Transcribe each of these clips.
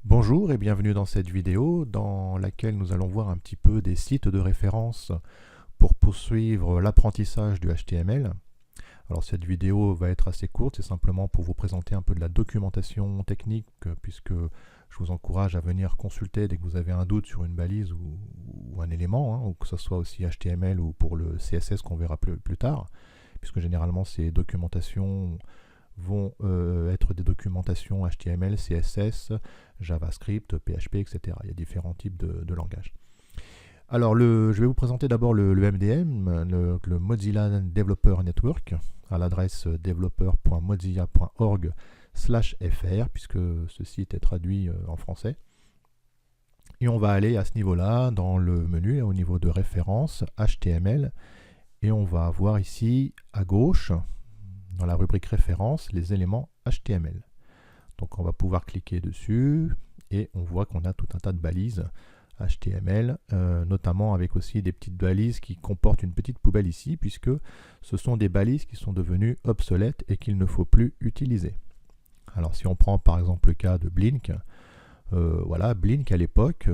Bonjour et bienvenue dans cette vidéo dans laquelle nous allons voir un petit peu des sites de référence pour poursuivre l'apprentissage du HTML. Alors cette vidéo va être assez courte, c'est simplement pour vous présenter un peu de la documentation technique puisque je vous encourage à venir consulter dès que vous avez un doute sur une balise ou un élément, ou que ce soit aussi HTML ou pour le CSS qu'on verra plus tard, puisque généralement ces documentations vont être des documentations HTML, CSS, JavaScript, PHP, etc. Il y a différents types de langages. Alors, je vais vous présenter d'abord le MDN, le Mozilla Developer Network, à l'adresse developer.mozilla.org/fr, puisque ce site est traduit en français. Et on va aller à ce niveau-là, dans le menu, au niveau de référence, HTML, et on va avoir ici, à gauche, dans la rubrique référence, les éléments HTML. Donc on va pouvoir cliquer dessus et on voit qu'on a tout un tas de balises HTML, notamment avec aussi des petites balises qui comportent une petite poubelle ici, puisque ce sont des balises qui sont devenues obsolètes et qu'il ne faut plus utiliser. Alors si on prend par exemple le cas de Blink, voilà, Blink à l'époque,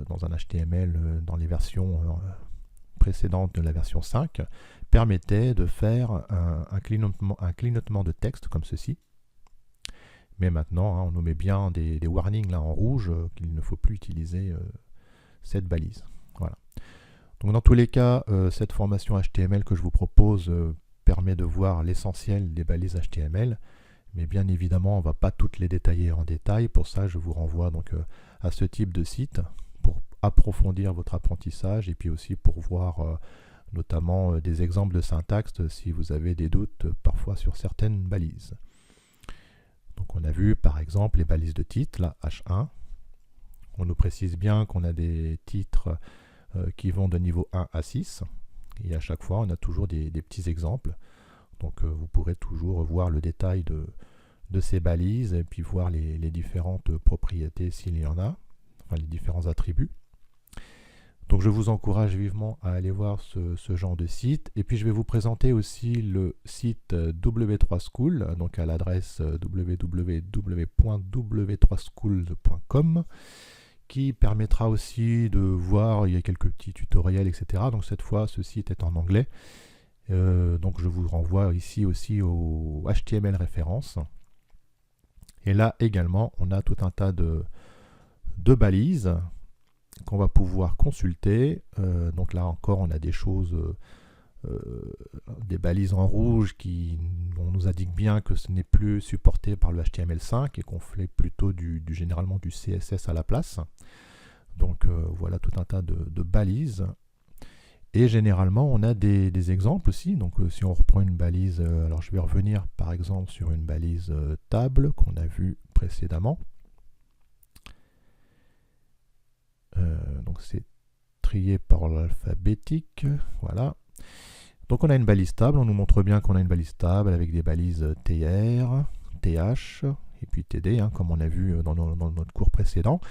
dans un HTML, dans les versions précédentes de la version 5, permettait de faire un clignotement de texte comme ceci. Mais maintenant, on nous met bien des warnings là en rouge qu'il ne faut plus utiliser cette balise. Voilà. Donc dans tous les cas, cette formation HTML que je vous propose permet de voir l'essentiel des balises HTML, mais bien évidemment, on ne va pas toutes les détailler en détail. Pour ça, je vous renvoie donc à ce type de site pour approfondir votre apprentissage et puis aussi pour voir notamment des exemples de syntaxe si vous avez des doutes parfois sur certaines balises. Donc on a vu par exemple les balises de titre, là H1. On nous précise bien qu'on a des titres qui vont de niveau 1 à 6. Et à chaque fois, on a toujours des petits exemples. Donc vous pourrez toujours voir le détail de ces balises et puis voir les différentes propriétés s'il y en a, enfin les différents attributs. Donc je vous encourage vivement à aller voir ce genre de site. Et puis je vais vous présenter aussi le site W3School, donc à l'adresse www.w3school.com, qui permettra aussi de voir, il y a quelques petits tutoriels, etc. Donc cette fois, ce site est en anglais. Donc je vous renvoie ici aussi au HTML référence. Et là également, on a tout un tas de balises qu'on va pouvoir consulter. Donc là encore, on a des choses, des balises en rouge on nous indique bien que ce n'est plus supporté par le HTML5 et qu'on fait plutôt généralement du CSS à la place. Donc voilà tout un tas de balises. Et généralement, on a des exemples aussi. Donc si on reprend une balise, alors je vais revenir par exemple sur une balise table qu'on a vue précédemment. Donc c'est trié par l'alphabétique, voilà. Donc on a une balise table, on nous montre bien qu'on a une balise table avec des balises TR, TH et puis TD, comme on a vu dans notre cours précédent.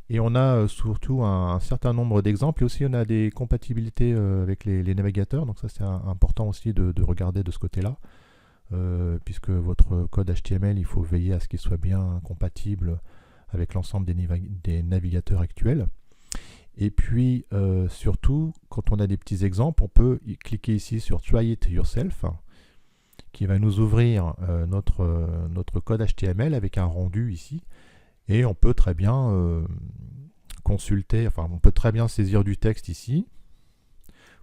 Et on a surtout un certain nombre d'exemples et aussi on a des compatibilités avec les navigateurs, donc ça c'est important aussi de regarder de ce côté-là, puisque votre code HTML, il faut veiller à ce qu'il soit bien compatible avec l'ensemble des navigateurs actuels. Et puis surtout, quand on a des petits exemples, on peut cliquer ici sur Try It Yourself, qui va nous ouvrir notre code HTML avec un rendu ici. Et on peut très bien consulter, enfin on peut très bien saisir du texte ici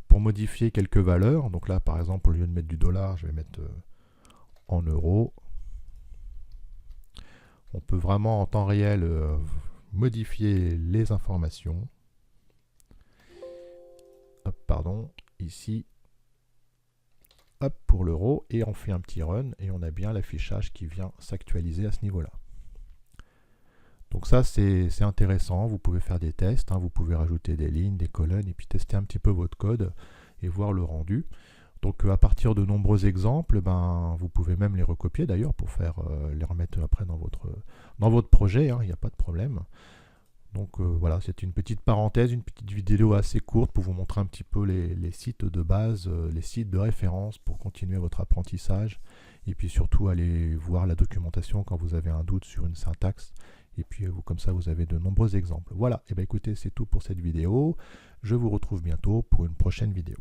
pour modifier quelques valeurs. Donc là par exemple, au lieu de mettre du dollar, je vais mettre en euros. On peut vraiment en temps réel modifier les informations. Hop, pardon, ici, hop, pour l'euro, et on fait un petit run, et on a bien l'affichage qui vient s'actualiser à ce niveau-là. Donc ça, c'est intéressant, vous pouvez faire des tests, vous pouvez rajouter des lignes, des colonnes, et puis tester un petit peu votre code, et voir le rendu. Donc à partir de nombreux exemples, vous pouvez même les recopier d'ailleurs, pour les remettre après dans votre projet, il n'y a pas de problème. Donc voilà, c'est une petite parenthèse, une petite vidéo assez courte pour vous montrer un petit peu les sites de base, les sites de référence pour continuer votre apprentissage. Et puis surtout, aller voir la documentation quand vous avez un doute sur une syntaxe Et puis comme ça, vous avez de nombreux exemples. Voilà, et bien écoutez, c'est tout pour cette vidéo. Je vous retrouve bientôt pour une prochaine vidéo.